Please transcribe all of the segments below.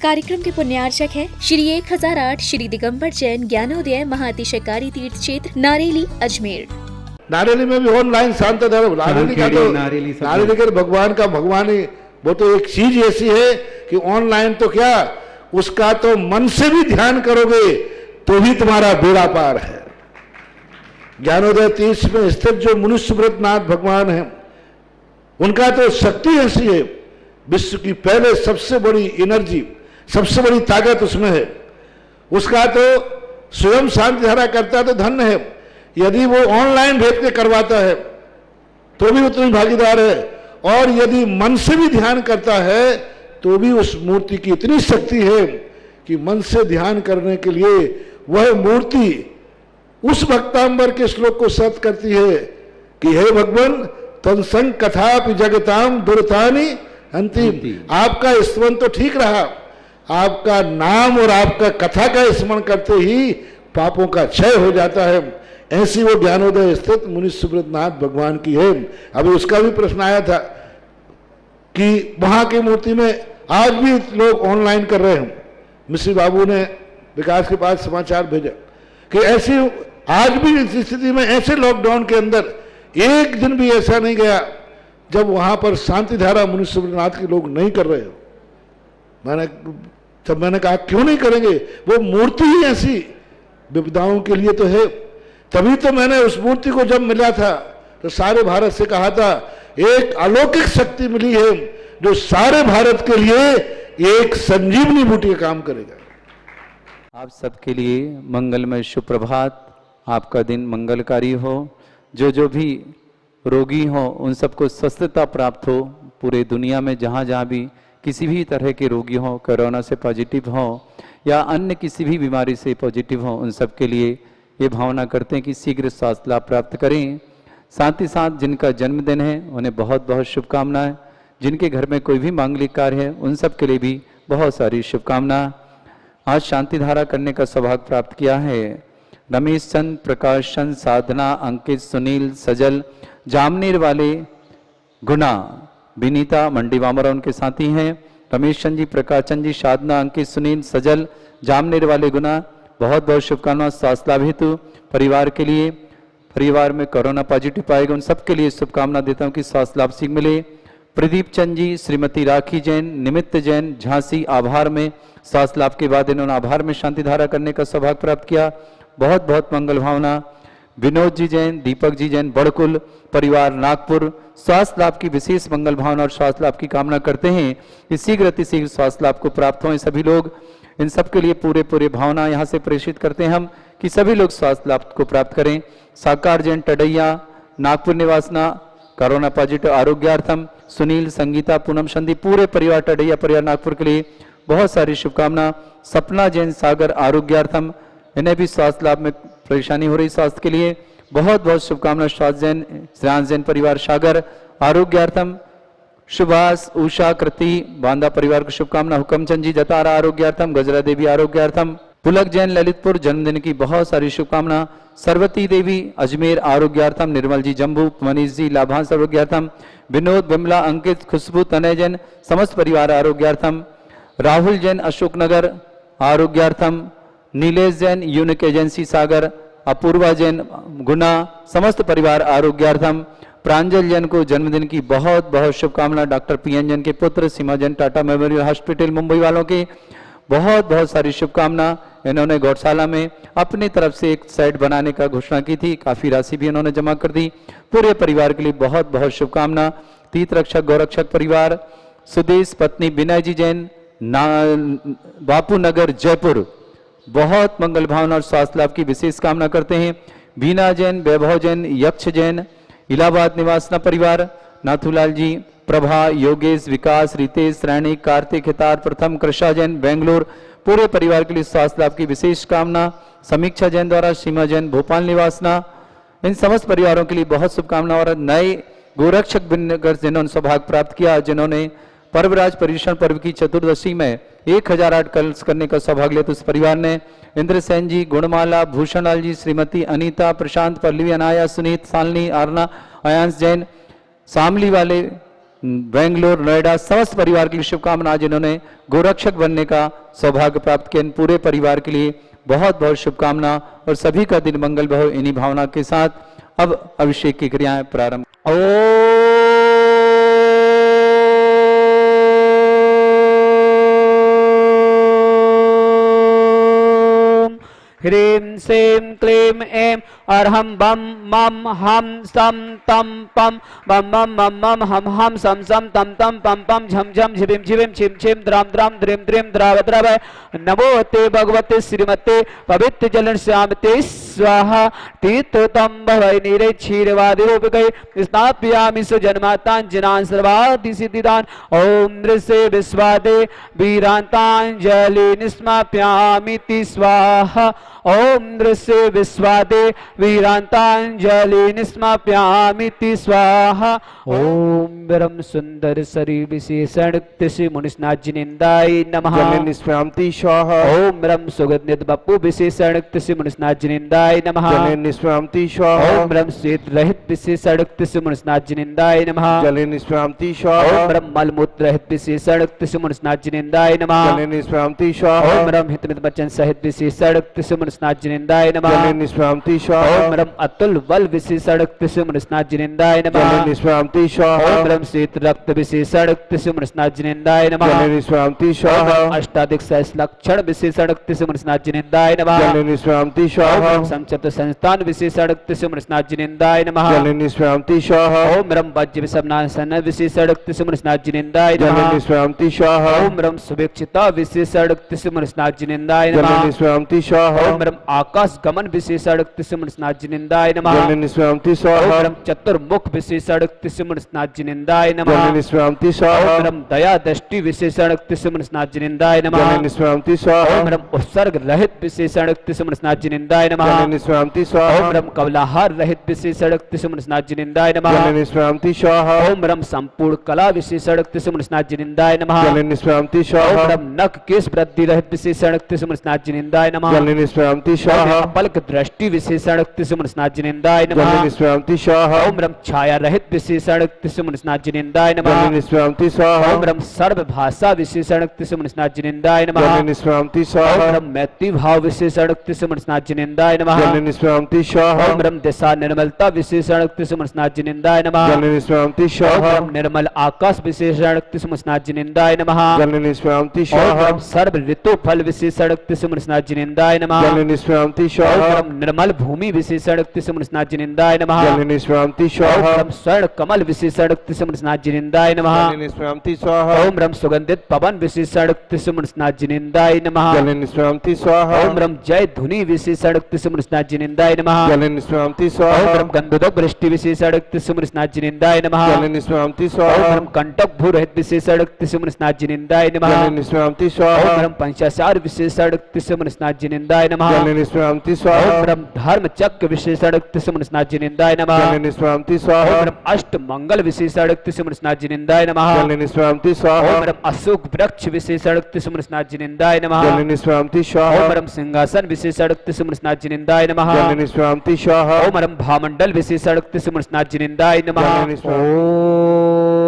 कार्यक्रम के पुण्यार्चक है श्री 1008 श्री दिगंबर जैन ज्ञानोदय महाअतिशयकारी तीर्थ क्षेत्र नारेली अजमेर। नारेली में भी ऑनलाइन शांत धर्म, नारेली का तो नारेली के भगवान का भगवान ही, वो तो एक चीज ऐसी है कि ऑनलाइन तो क्या, उसका तो मन से भी ध्यान करोगे तो भी तुम्हारा बेड़ा पार है। ज्ञानोदय तीर्थ में स्थित जो मुनि सुब्रतनाथ भगवान है, उनका तो शक्ति ऐसी है, विश्व की पहले सबसे बड़ी एनर्जी, सबसे बड़ी ताकत उसमें है। उसका तो स्वयं शांति धारा करता तो धन्य है, यदि वो ऑनलाइन भेज के करवाता है तो भी उतनी भागीदार है, और यदि मन से भी ध्यान करता है तो भी उस मूर्ति की इतनी शक्ति है कि मन से ध्यान करने के लिए वह मूर्ति उस भक्तांबर के श्लोक को सत्य करती है कि हे भगवान तत्संग कथापि जगताम दुर्तानि अंतिम। आपका स्मरण तो ठीक रहा, आपका नाम और आपका कथा का स्मरण करते ही पापों का क्षय हो जाता है। ऐसी वो ज्ञानोदय स्थित मुनि सुब्रतनाथ भगवान की है। अभी उसका भी प्रश्न आया था कि वहां की मूर्ति में आज भी लोग ऑनलाइन कर रहे हैं। मिश्री बाबू ने विकास के पास समाचार भेजा कि ऐसी आज भी इस स्थिति में, ऐसे लॉकडाउन के अंदर एक दिन भी ऐसा नहीं गया जब वहां पर शांति धारा मुनि सुब्रतनाथ के लोग नहीं कर रहे हो। मैंने कहा क्यों नहीं करेंगे, वो मूर्ति ही ऐसी विपदाओं के लिए तो है। तभी तो मैंने उस मूर्ति को जब मिला था तो सारे भारत से कहा था एक अलौकिक शक्ति मिली है जो सारे भारत के लिए एक संजीवनी बूटी का काम करेगा। आप सबके लिए मंगलमय शुभ प्रभात, आपका दिन मंगलकारी हो। जो भी रोगी हो उन सबको स्वस्थता प्राप्त हो। पूरे दुनिया में जहाँ जहाँ भी किसी भी तरह के रोगी हो, कोरोना से पॉजिटिव हो या अन्य किसी भी बीमारी से पॉजिटिव हो, उन सब के लिए ये भावना करते हैं कि शीघ्र स्वास्थ्य लाभ प्राप्त करें। साथ ही साथ जिनका जन्मदिन है उन्हें बहुत बहुत शुभकामनाएं। जिनके घर में कोई भी मांगलिक कार्य है उन सब के लिए भी बहुत सारी शुभकामनाएं। आज शांति धारा करने का सौभाग्य प्राप्त किया है रमेश चंद, प्रकाश चंद, साधना, अंकित, सुनील, सजल, जामनेर वाले गुना, विनीता, मंडी वामरा उनके साथी हैं। रमेश चंद जी, प्रकाश चंद जी, साधना, अंकित, सुनील, सजल, जामनेर वाले गुना, बहुत बहुत शुभकामनाएं स्वास्थ्य लाभ हेतु। परिवार के लिए, परिवार में कोरोना पॉजिटिव पाएगा उन सबके लिए शुभकामना देता हूं कि स्वास्थ्य लाभ शीघ्र मिले। प्रदीप चंद जी, श्रीमती राखी जैन, निमित्त जैन, झांसी, आभार में स्वास्थ्य लाभ के बाद इन्होंने आभार में शांति धारा करने का सौभाग्य प्राप्त किया। बहुत बहुत मंगल भावना। विनोद जी जैन, दीपक जी जैन, बड़कुल परिवार नागपुर, स्वास्थ्य लाभ की विशेष मंगल भावना और स्वास्थ्य लाभ की कामना करते हैं कि शीघ्र अतिशीघ्र स्वास्थ्य लाभ को प्राप्त हों सभी लोग। इन सब के लिए पूरे भावना यहाँ से प्रेषित करते हैं हम कि सभी लोग स्वास्थ्य लाभ को प्राप्त करें। साकार जैन, टडैया, नागपुर निवासना, कोरोना पॉजिटिव आरोग्यार्थम। सुनील, संगीता, पूनम, संदीप, पूरे परिवार टडैया परिवार नागपुर के लिए बहुत सारी शुभकामना। सपना जैन, सागर, आरोग्यार्थम, इन्हें भी स्वास्थ्य लाभ में परेशानी हो रही स्वास्थ्य के लिए बहुत बहुत शुभकामना। श्वास जैन, श्रेयांश जैन परिवार सागर, आरोग्यार्थम। सुभाष, उषा, कृति, बांदा परिवार को शुभकामना। हुकमचंद जी, जतारा, आरोग्यार्थम। गजरा देवी, आरोग्यार्थम। पुलक जैन, ललितपुर, जन्मदिन की बहुत सारी शुभकामना। सरवती देवी, अजमेर, आरोग्यार्थम। निर्मल जी, जम्बू, मनीष जी, लाभांश, आरोग्यार्थम। विनोद, बिमला, अंकित, खुशबू, तनय जैन, समस्त परिवार आरोग्यार्थम। राहुल जैन, अशोकनगर, आरोग्यार्थम। नीलेश जैन, यूनिक एजेंसी सागर, अपूर्वा जैन, गुना, समस्त परिवार आरोग्यार्थम। प्रांजल जैन को जन्मदिन की बहुत बहुत शुभकामना। डॉक्टर पीएन जैन के पुत्र, सीमा जैन, टाटा मेमोरियल हॉस्पिटल मुंबई वालों की बहुत बहुत सारी शुभकामना। इन्होंने गौशाला में अपनी तरफ से एक साइट बनाने का घोषणा की थी, काफी राशि भी इन्होंने जमा कर दी। पूरे परिवार के लिए बहुत बहुत शुभकामना। तीर्थ रक्षक, गौरक्षक परिवार, सुदेश, पत्नी विनय जी जैन, बापू नगर, जयपुर, बहुत मंगल भावना और स्वास्थ्य लाभ की विशेष कामना करते हैं। बीना जैन, वैभव जैन, यक्ष जैन, इलाहाबाद निवासना परिवार, नाथूलाल जी, प्रभा, योगेश, विकास, रितेश, रानी, कार्तिक, हितार, प्रथम, कृषा जैन, बेंगलोर, पूरे परिवार के लिए स्वास्थ्य लाभ की विशेष कामना। समीक्षा जैन द्वारा, सीमा जैन, भोपाल निवासना, इन समस्त परिवारों के लिए बहुत शुभकामना। और नए गोरक्षक जिन्होंने सौभाग्य प्राप्त किया, जिन्होंने पर्वराज पर्युषण पर्व की चतुर्दशी में 1008 कलश करने का सौभाग्य लिया, तो उस परिवार ने इंद्र सेन जी, गुणमाला, भूषणलाल जी, श्रीमती अनीता, प्रशांत, पल्लवी, अनाया, सुनीत, सालनी, आरना, अयांश जैन, शामली वाले बेंगलोर नोएडा समस्त परिवार के लिए शुभकामनाएं, जिन्होंने गोरक्षक बनने का सौभाग्य प्राप्त किया, इन पूरे परिवार के लिए बहुत बहुत शुभकामना और सभी का दिन मंगल भव। इन्हीं भावना के साथ अब अभिषेक की क्रियाएं प्रारंभ। ह्रीं श्रीं क्लीं ऐं अर्हं बम मम हम सम तम पम बम मम मम मम हम हम सम सम तम तम पम पम झम झम झिबिम झिबिम छिम छिम द्राम द्राम द्रिम द्रिम द्राव द्राव। नमोते भगवते श्रीमते पवित्र जलन श्यामते स्वाहा। तीर्थोतम भवै नीरे क्षीरवादिरूपकै स्थापयामि सुजन्माताञ्जनान् सर्वादि सिद्धिदान्। ओम नृसे विश्वादे वीरांतांजलि निस्माप्यामिति स्वाहा। ओम नृसे विश्वादे वीरांतांजलि निस्माप्यामिति स्वाहा। ओम ब्रह्म सुंदर सरी विशेषण तिसि मुनिस्नाथ जिनेन्द्राय नमः। निष्प्यामति स्वाहा। ओम ब्रह्म सुगंधित बप्पु विशेषण तिसि मुनिस्नाथ जिनेन्द्राय नमः। जले निष्प्यामति स्वाहा। ओम ब्रह्म श्वेत रहित विशेषण तिसि मुनिस्नाथ जिनेन्द्राय नमः। जले निष्प्यामति स्वाहा। ओम ब्रह्म मलमूत्र रहित विशेषण तिसि मुनिस्नाथ जिनेन्द्राय नमः। जले निष्प्यामति स्वाहा। ओम ब्रह्म हितमित वचन सहित विशेषण तिसि मुनिस्नाथ जिनेन्द्राय नमः। जले निष्प्यामति स्वाहा। ओम ब्रह्म अतुल बल विशेषण तिसि मुनिस्नाथ जिनेन्द्राय नमः। जले निष्प्यामति स्वाहा। ओम ब्रह्म शीत रक्त विशेषण तिसि मुनिस्नाथ जिनेन्द्राय नमः। जले निष्प्यामति स्वाहा। अष्टाधिक सहस्र लक्षण विशेषण तिसि मुनिस्नाथ जिनेन्द्राय नमः। जले निष्प्यामति ओम स्वाहा। ब्रह्म संचत संस्थान विशेषण तिसि मुनिस्नाथ जिनेन्द्राय नमः। जले निष्प्यामति स्वाहा। ओम ब्रह्म वज्र विषमनासन विशेषण तिसि मुनिस्नाथ जिनेन्द्राय जले नमः। निष्प्यामति स्वाहा। ओम ब्रह्म सुभिक्षिता विशेषण तिसि मुनिस्नाथ जिनेन्द्राय जले नमः। निष्प्यामति स्वाहा। ओम ब्रह्म आकाश गमन विशेषण तिसि मुनिस्नाथ जिनेन्द्राय नमः। जले निष्प्यामति ओम स्वाहा। ब्रह्म चतुर्मुख विशेषण तिसि मुनिस्नाथ जिनेन्द्राय जले नमः। निष्प्यामति ओम स्वाहा। ब्रह्म दया दृष्टि विशेषण तिसि मुनिस्नाथ जिनेन्द्राय जले नमः। निष्प्यामति स्वाहा। ओम ब्रह्म उत्सर्ग रहित विशेषण तिसि मुनिस्नाथ जिनेन्द्राय नमः। जले निष्प्यामति ओम स्वाहा। ब्रह्म कवलाहार रहित विशेषण तिसि मुनिस्नाथ जिनेन्द्राय जले नमः। निष्प्यामति स्वाहा। ओम ब्रह्म संपूर्ण कला विशेषण तिसि मुनिस्नाथ जिनेन्द्राय नमः। जले निष्प्यामति ओम स्वाहा। ब्रह्म नख केश वृद्धि रहित विशेषण तिसि मुनिस्नाथ जिनेन्द्राय नमः। जले निष्प्यामति ओम स्वाहा। ब्रह्म पलक दृष्टि विशेषण तिसि मुनिस्नाथ जिनेन्द्राय जले नमः। निष्प्यामति स्वाहा। ओम ब्रह्म छाया रहित विशेषण तिसि मुनिस्नाथ जिनेन्द्राय जले नमः। निष्प्यामति स्वाहा। ओम ब्रह्म सर्व भाषा विशेषण तिसि मुनिस्नाथ जिनेन्द्राय नमः। जले निष्प्यामति ओम स्वाहा। ब्रह्म मैत्री भाव विशेषण तिसि मुनिस्नाथ जिनेन्द्राय नमः। जले निष्प्यामति स्वाहा। ओम ब्रह्म दिशा निर्मलता विशेषण तिसि मुनिस्नाथ जिनेन्द्राय नमः। जले निष्प्यामति ओम स्वाहा। ब्रह्म निर्मल आकाश विशेषण तिसि मुनिस्नाथ जिनेन्द्राय नमः। जले निष्प्यामति ओम स्वाहा। ब्रह्म सर्व ऋतु फल विशेषण तिसि मुनिस्नाथ जिनेन्द्राय नमः। जले निष्प्यामति ओम स्वाहा। ब्रह्म निर्मल भूमि विशेषण तिसि मुनिस्नाथ जिनेन्द्राय नमः। जले निष्प्यामति ओम स्वाहा। ब्रह्म स्वर्ण कमल विशेषण तिसि मुनिस्नाथ जिनेन्द्राय नमः। जले निष्प्यामति स्वाहा। ओम ब्रह्म सुगंधित पवन विशेषण तिसि मुनिस्नाथ जिनेन्द्राय नमः। जले निष्प्यामति स्वाहा। ओम ब्रह्म जय धुनि विशेषण तिसि मुनिस्नाथ जिनेन्द्राय नमः। जले निष्प्यामति ओम स्वाहा। ब्रह्म गंधोदक वृष्टि विशेषण तिसि मुनिस्नाथ जिनेन्द्राय नमः। जले निष्प्यामति ओम स्वाहा। ब्रह्म कंटक भू रहित विशेषण तिसि मुनिस्नाथ जिनेन्द्राय नमः। जले निष्प्यामति ओम स्वाहा। ब्रह्म पंचाचार विशेषण तिसि मुनिस्नाथ जिनेन्द्राय नमः। जले निष्प्यामति ओम स्वाहा। ब्रह्म धर्म चक्र विशेषण तिसि मुनिस्नाथ जिनेन्द्राय नमः। जले निष्प्यामति ओम स्वाहा। ब्रह्म अष्ट मंगल विशेषण तिसि मुनिस्नाथ जिनेन्द्राय नमः। जले निष्प्यामति ओम स्वाहा। ब्रह्म अशोक वृक्ष विशेषण तिसि मुनिस्नाथ जिनेन्द्राय नमः। जले निष्प्यामति ओम स्वाहा। ब्रह्म सिंहासन विशेषण तिसि मुनिस्नाथ जिनेन्द्राय नमः। जले निष्प्यामति स्वाहा। ओम ब्रह्म भामंडल विशेषण तिसि मुनिस्नाथ जिनेन्द्राय नमः। जले निष्प्यामति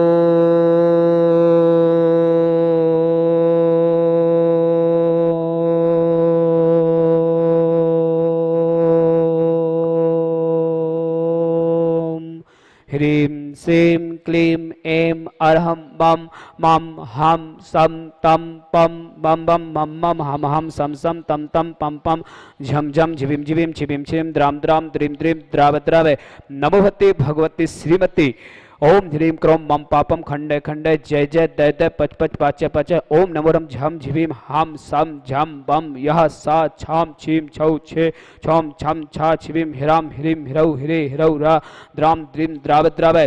ह्रीं श्रीं क्लीं ऐं अर्हं बम मम हम सम तम पम बम बम मम मम हम हम सम सम तम तम पम पम झम झम झिविम झिविम छिविम छिम द्राम द्राम द्रीम द्रीम द्राव द्राव। नमोहते भगवती श्रीमती ओम ह्रीं क्रोम मम पापम खंडे खंडे जय जय दय दय पच पच पाचे पचे ओम नमोरम झम झिवीम हम सम झम बम यह सा छाम छीम छौ छे छौम छम छा छिवीम हिराम हिरीम हिरौ हिरे हिरौ रा द्राम द्रीम द्राव द्राव।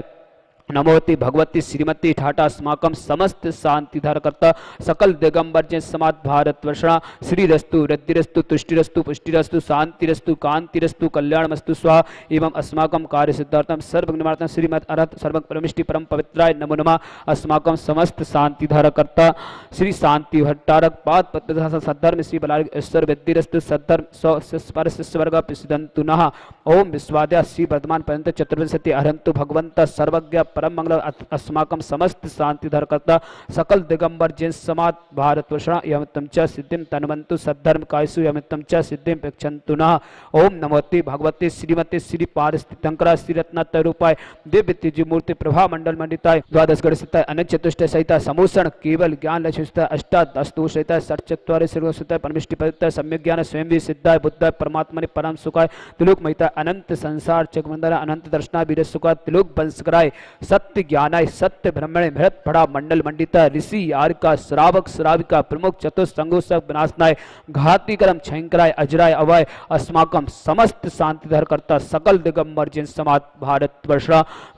नमोति भगवती श्रीमती ठाटा अस्माकं समस्त शांतिधारकर्ता सकल दिगंबर जय समाज भारत वर्षणा श्रीरस्तु रद्दिरस्तु तुष्टिरस्तु पुष्टिरस्तु शांतिरस्तु कांतिरस्तु कल्याणमस्तु स्वाहा एवं अस्माकं कार्य सिद्धार्थम सर्वज्ञार्थम श्रीमद अरहत सर्वज्ञ परमिष्टि परम पवित्राय नमो नमः। अस्माकं समस्त शांतिधारकर्ता श्री शांति भट्टारक पाद पत्र सद्धर्म श्री बलार्ग ईश्वर वेद्दिरस्तु सद्धर्म स्वर्ग प्रसिद्धंतु नः। ओम विश्वाद्या श्री वर्धमान पर्यंत चतुर्विंशति अरहंतु भगवंत सर्वज्ञ परम मंगल अस्माकं समस्त शांतिधर कर्ता सकल दिगंबर जैन समाज भारतवर्ष यमित्तं च सिद्धिं तन्वन्तु सद्धर्म कायसु यमित्तं च सिद्धिं प्रक्षन्तु नः। ओम नमोति भगवते श्रीमते श्री पारस्थितंकरा श्री रत्नात्रय रूपाय दिव्य तेज मूर्ति प्रभा मंडल मंडिताय द्वादश गण सहित अनंत चतुष्टय सहित समूषण केवल ज्ञान लक्ष्य सहित अष्टादश दोष सहित षट्चत्वारि सर्व सहित परमिष्टि पवित्र सम्यक ज्ञान स्वयं भी सिद्धाय बुद्धाय परमात्मा ने परम सुखाय त्रिलोक महिता अनंत संसार चक्रमंडल अनंत दर्शना वीर सुखाय त्रिलोक बंसकराय सत्य ज्ञानाय सत्य ब्रह्मणे भरत पड़ा मंडल मंडिता ऋषि आर्का श्रावक श्राविका प्रमुख चतुस्संगो सब विनाशनाय घाती कर्म छयंकराय अजराय अवय अस्माकम समस्त शांतिधर करता सकल दिगंबर जिन समाज भारतवर्ष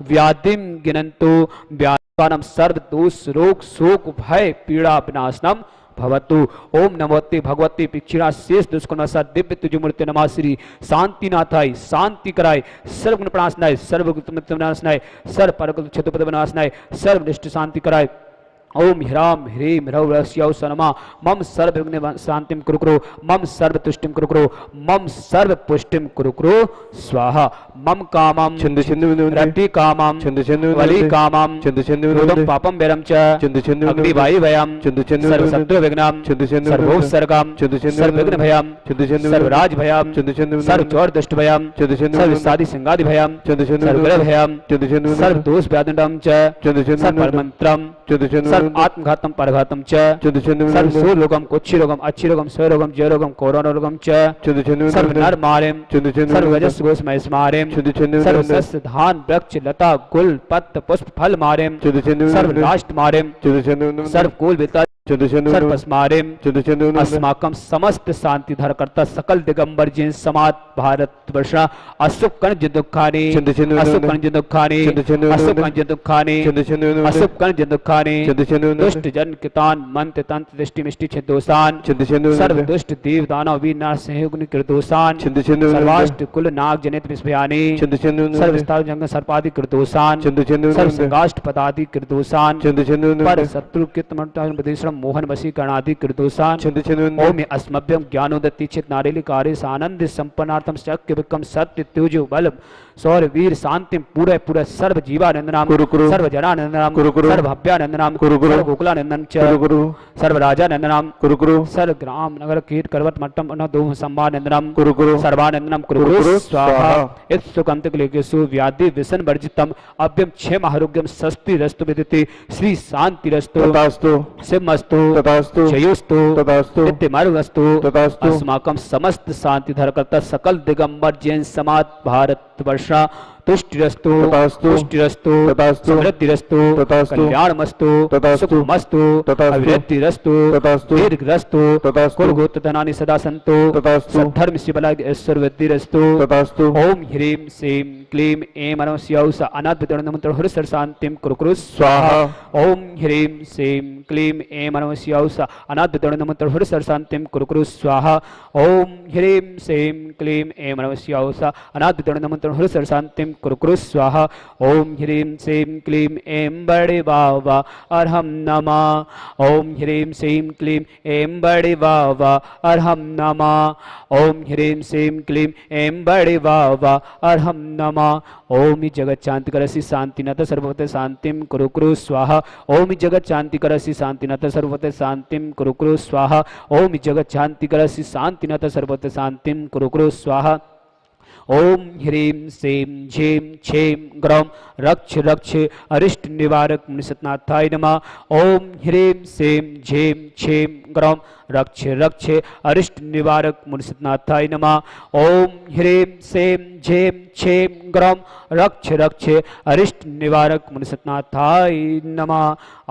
व्याधिम गिनंतो व्यानम सर्व दोष रोग शोक भय पीड़ा विनाशनम भवतु। ओम नमोते भगवती पिक्षिणा शेष दुष्कर्मसा दिव्य तुजमूर्ति नमः श्री शांतिनाथाय शांति कराय सर्वगुण प्रणाशनाय सर्वगुण विनाशनाय सर्व परगुण छतुपद विनाशनाय सर्व निष्ठ शांति कराय। ओम ह्राम ह्रीम ह्रौरस्यौ सनमा मम सर्व विघ्न शांतिम कुरुकुरु मम सर्व तुष्टिम कुरुकुरु मम सर्व पुष्टिम कुरुकुरु स्वाहा। मम कामम रति कामम वली कामम क्रोधम पापम वैरम च अग्नि वायु भयम सर्व शत्रु विघ्नम सर्वोत्सर्गम सर्व विघ्न भयम सर्व राज भयम सर्व चौर दुष्ट भयम सर्व साधि सिंगादि भयम सर्व ग्रह भयम सर्व दोष व्यादंडम च सर्व मंत्रम सर्व आत्मघातम परघातम च सर्व सो रोगम कुक्षि रोगम अच्छी रोगम स्व रोगम जय रोगम कोरोना रोगम च सर्व नर मारेम सर्व रजस गोस महेश मारेम सर्व सस्य धान वृक्ष लता गुल पत्र पुष्प फल मारेम सर्व राष्ट्र मारेम सर्व कुल विता सर्वस्मारेम अस्माकं समस्त शांति धर करता सकल दिगंबर जिन समाज भारतवर्ष अशुभ कंज दुखानि अशुभ कंज दुखानि अशुभ कंज दुखानि अशुभ कंज दुखानि दुष्ट जन कितान मंत्र तंत्र दृष्टि मिष्टि छिदोषान सर्व दुष्ट देव दानव वीरनाथ सहयोगनि कृदोषान सर्वाष्ट कुल नाग जनित विस्भयानि सर्व विस्तार जंग सर्पादि कृदोषान सर्व संगाष्ट पदादि कृदोषान पर शत्रु कित मंत्र मोहन वशी गणादि कृदोषान ओम अस्मभ्यम ज्ञानोदत्ति चित नारेली कार्य आनंद संपन्नार्थम शक्य विक्रम सत्य तेजो बल सौर वीर शांति पूरे पूरे सर्व जीवानंदनाम सर्व जनानंदनाम सर्व भव्यानंदनाम सर्व गोकुलानंदन सर्व राजानंदनाम सर्व ग्राम नगर कीट करवट मट्टम दो संभानंदनाम सर्वानंदनाम कुरुकुरु स्वाहा इत सुकंत लेकेसु व्याधि विसन वर्जितम अभ्यम क्षेम आरोग्यम स्वस्ति रस्तु विदिति श्री शांति रस्तु तथास्तु सिमस्तु तथास्तु जयोस्तु तथास्तु नित्यमार्गस्तु तथास्तु अस्माकं समस्त शांति धर करता सकल दिगंबर जैन समाज भारतवर्ष तुष्टिरस्तु पुष्टिरस्तु समृद्धिरस्तु कल्याणमस्तु सुखमस्तु अभिवृद्धिरस्तु दीर्घरस्तु कुलगोत्र धनानि सदा सन्तु सद्धर्म शिवलाग ऐश्वर्य वृद्धिरस्तु ओम ह्रीं श्रीं क्लीं ऐं नमः स्यौस अनाद्वितरण मंत्र हृसर शांतिम कुरुकुरु स्वाहा ओम ह्रीं श्रीं क्लीं ऐं नमः स्यौस अनाद्वितरण मंत्र हृसर शांतिम कुरुकुरु स्वाहा ओम ह्रीं श्रीं क्लीं ऐं नमः स्यौस अनाद्वितरण मंत्र हृसर शांतिम कुरुकुरु स्वाहा ओम ह्रीं श्रीं क्लीं ऐं बड़े बाबा अर्हम नमः ओम ह्रीं श्रीं क्लीं ऐं बड़े बाबा अर्हम नमः ओम ह्रीं श्रीं क्लीं ऐं बड़े बाबा अर्हम नमः ओम जगत शांति करसि शांतिनाथ सर्वभूत शांतिम कुरुकुरु स्वाहा ओम जगत शांति करसि शांतिनाथ सर्वभूत शांतिम कुरुकुरु स्वाहा ओम जगत शांति करसि शांतिनाथ सर्वभूत शांतिम कुरुकुरु स्वाहा ओम ह्रीं श्रीं झीं छीं ग्रौं रक्ष रक्ष अरिष्ट निवारक मुनिसतनाथाय नमः ओम ह्रीं श्रीं झीं छीं ग्रौं रक्ष रक्ष अरिष्ट निवारक मुनिसतनाथाय नमः ओम ह्रीं श्रीं झीं छीं ग्रौं रक्ष रक्ष अरिष्ट निवारक मुनिसतनाथाय नमः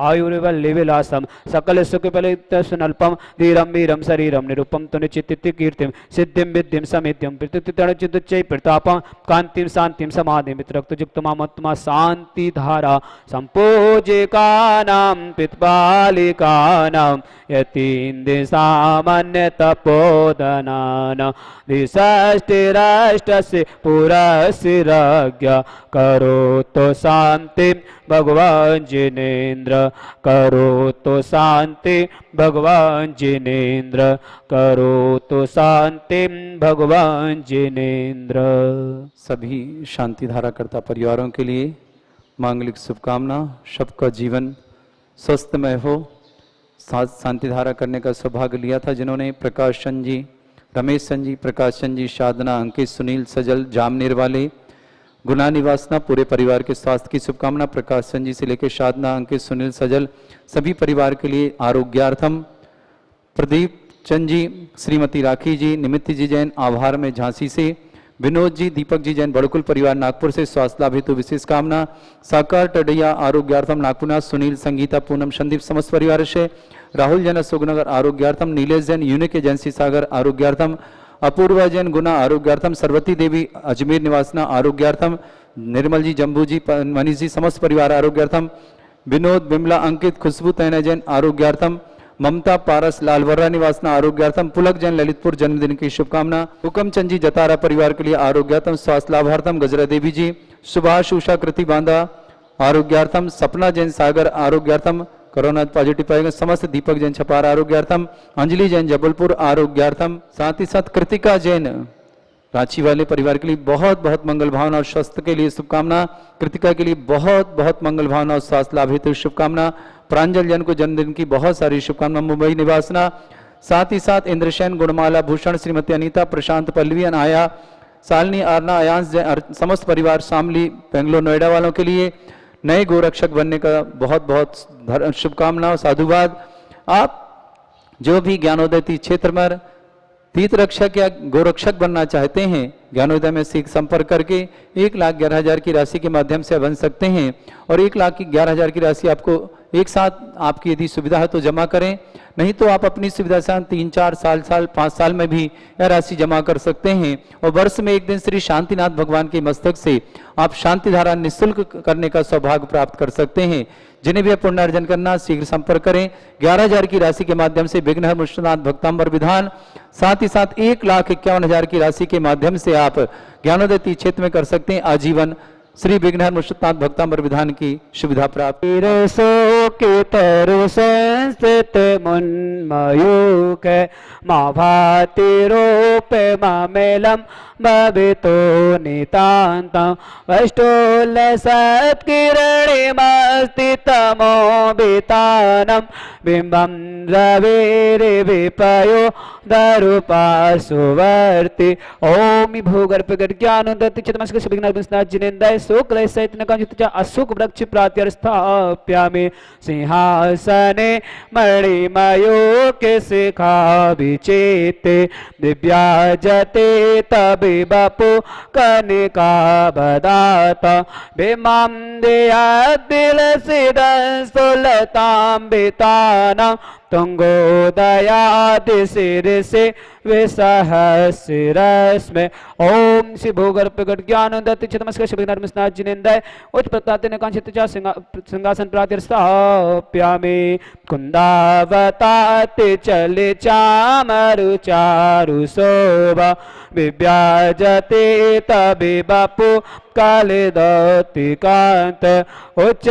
आयुर्वल्लिविलासम सकल सुख फलित सुनल्पम धीरम वीरम शरीरम निरूपम तो निचित कीर्तिम सिद्धिम विद्यम समित्यम प्रत्युत्तरणचिदुच्चै प्रतापम कांतिम शांतिम समाधिम वितरक्तयुक्तमामत्मा शांति धारा संपूजिकानां पितृबालिकानां यतीन्द्र सामान्य तपोधनानां द्विषष्टिराष्टस्य पुरस्य राज्ञा करोतु शांतिं भगवान जिनेन्द्र करोतु शांति भगवान जिनेन्द्र करोतु शांतिं भगवान जिनेन्द्र। सभी शांति धारा कर्ता परिवारों के लिए मांगलिक शुभकामना, सबका जीवन स्वस्थमय हो। शांति धारा करने का सौभाग्य लिया था जिन्होंने प्रकाश चंद जी, रमेश चंद जी, प्रकाश चंद जी, साधना, अंकित, सुनील, सजल, जामनेर वाले, गुना निवासना, पूरे परिवार के स्वास्थ्य की शुभकामना। प्रकाश चंद जी से लेकर साधना, अंकित, सुनील, सजल सभी परिवार के लिए आरोग्यार्थम। प्रदीप चंद जी, श्रीमती राखी जी, निमित्त जी जैन आभार में झांसी से, विनोद जी, दीपक जी जैन बड़कुल परिवार नागपुर से स्वास्थ्य लाभ हेतु विशेष कामना। साकार टडिया आरोग्यार्थम नागपुर, सुनील, संगीता, पूनम, संदीप समस्त परिवार से, राहुल जैन अशोकनगर आरोग्यार्थम, नीलेश जैन यूनिक एजेंसी सागर आरोग्यार्थम, अपूर्वा जैन गुना आरोग्यार्थम, सरवती देवी अजमेर निवासना आरोग्यार्थम, निर्मल जी, जम्बू जी, मनीष जी समस्त परिवार आरोग्यार्थम, विनोद, बिमला, अंकित, खुशबू, तैना जैन आरोग्यार्थम, ममता, पारस, लालवर्रा निवासना आरोग्यार्थम, पुलक जैन ललितपुर जन्मदिन की शुभकामना। हुकम चंद जी जतारा परिवार के लिए आरोग्यार्थम, स्वास्थ्य लाभार्थम, गजरा देवी जी, सुभाष, उषा, कृति बांदा आरोग्यार्थम, सपना जैन सागर आरोग्यार्थम, कोरोना पॉजिटिव पाए गए समस्त, दीपक जैन छपार आरोग्यार्थम, अंजलि जैन जबलपुर आरोग्यार्थम, साथ ही साथ कृतिका जैन रांची वाले परिवार के लिए बहुत बहुत मंगल भावना और स्वास्थ्य के लिए शुभकामना। कृतिका के लिए बहुत बहुत मंगल भावना और स्वास्थ्य लाभ हेतु शुभकामना। प्रांजल जैन को जन्मदिन की बहुत सारी शुभकामना, मुंबई निवासना। साथ ही साथ इंद्रसेन, गुणमाला, भूषण, श्रीमती अनीता, प्रशांत, पल्लवी, अनाया, सालनी, आरना, अयांश जैन समस्त परिवार शामली, बेंगलोर, नोएडा वालों के लिए नए गोरक्षक बनने का बहुत बहुत शुभकामना, साधुवाद। आप जो भी ज्ञानोदय तीर्थ क्षेत्र में तीर्थ रक्षक या गोरक्षक बनना चाहते हैं, ज्ञानोदय में सीख संपर्क करके 1,11,000 की राशि के माध्यम से बन सकते हैं। और 1,11,000 की राशि आपको एक साथ आपकी यदि सुविधा है तो जमा करें, नहीं तो आप अपनी सुविधा से 3-4 साल 5 साल में भी यह राशि जमा कर सकते हैं। और वर्ष में एक दिन श्री शांतिनाथ भगवान के मस्तक से आप शांति धारा निःशुल्क करने का सौभाग्य प्राप्त कर सकते हैं। जिन्हें भी पुण्य अर्जन करना शीघ्र संपर्क करें। 11,000 की राशि के माध्यम से विघ्नहर मुष्टनाथ भक्तांबर विधान, साथ ही साथ 1,51,000 की राशि के माध्यम से आप ज्ञानोदय तीर्थ क्षेत्र में कर सकते हैं आजीवन श्री विघ्नहर मुष्टनाथ भक्तांबर विधान की सुविधा प्राप्त। रसो के तरु संस्थित मुन्मयूक माँ भाति रूप मामेलम भवितो नितान्तं वैष्टोल सत्किरणे मस्ति तमो वितानं बिंबं रविर्विपयो दरुपासुवर्ति। ओम भूगर्भगट ज्ञानोदत्त चितमस्क विघ्नहर जिनेन्द्र शुक्ल सैतनकांचित अशोक वृक्ष प्रात्यर्थाप्यामि सिंहासने मणिमयो के शिखा विचेते दिव्याजते तबि बपु कनिका बदाता बिमां देया दिल सिदं सुलतां बिताना तुंगोदयादि सिर से विसहस्रस्मे। ओम श्री भूगर्भगट ज्ञानोदत्त चितमस्क विघ्नहर जिनेन्द्र उच्च प्रताप कांचित सिंहासन प्रात्यर्थाप्यामि कुंदावताति चले चामरु चारु शोभा विव्याजते तबि बपु कालिदौति कांत उच्च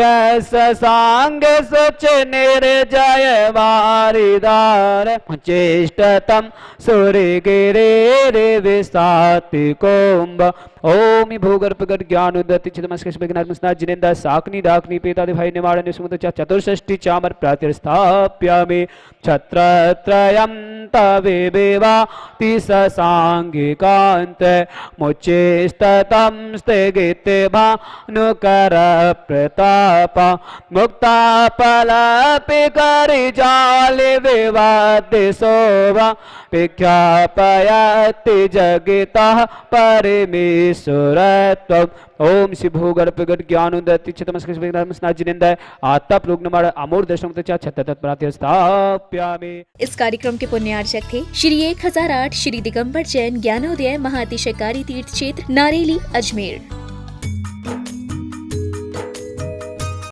सांग सुच निर्जय वारिदार चेष्टतम सूर्य गिरे विसाति कुंभ। ओम भूगर्भगट ज्ञानोदत्त चितमस्क विघ्नहर जिनेन्द्र साकनी डाकनी पेतादि भाई निवारण चतुष्षष्टि चामर प्रात्यर्थाप्यामि छत्रत्रयं तविवाति सांगिकांत मुचेस्ततं स्थगित भानुकर प्रताप मुक्तापलापि करिजाल विवाद शोभा विख्यापयति जगितः परमेश्वरत्वम्। ओम श्री भूगर्भगट ज्ञानोदत्त चितमस्क विघ्नहर जिनेन्द्र आत्ता प्रोग्नमाण अमोर दर्शन प्रात्यर्थाप्यामि। इस कार्यक्रम के पुण्यार्चक थे श्री 1008 श्री दिगंबर जैन ज्ञानोदय महाअतिशयकारी तीर्थ क्षेत्र नारेली अजमेर।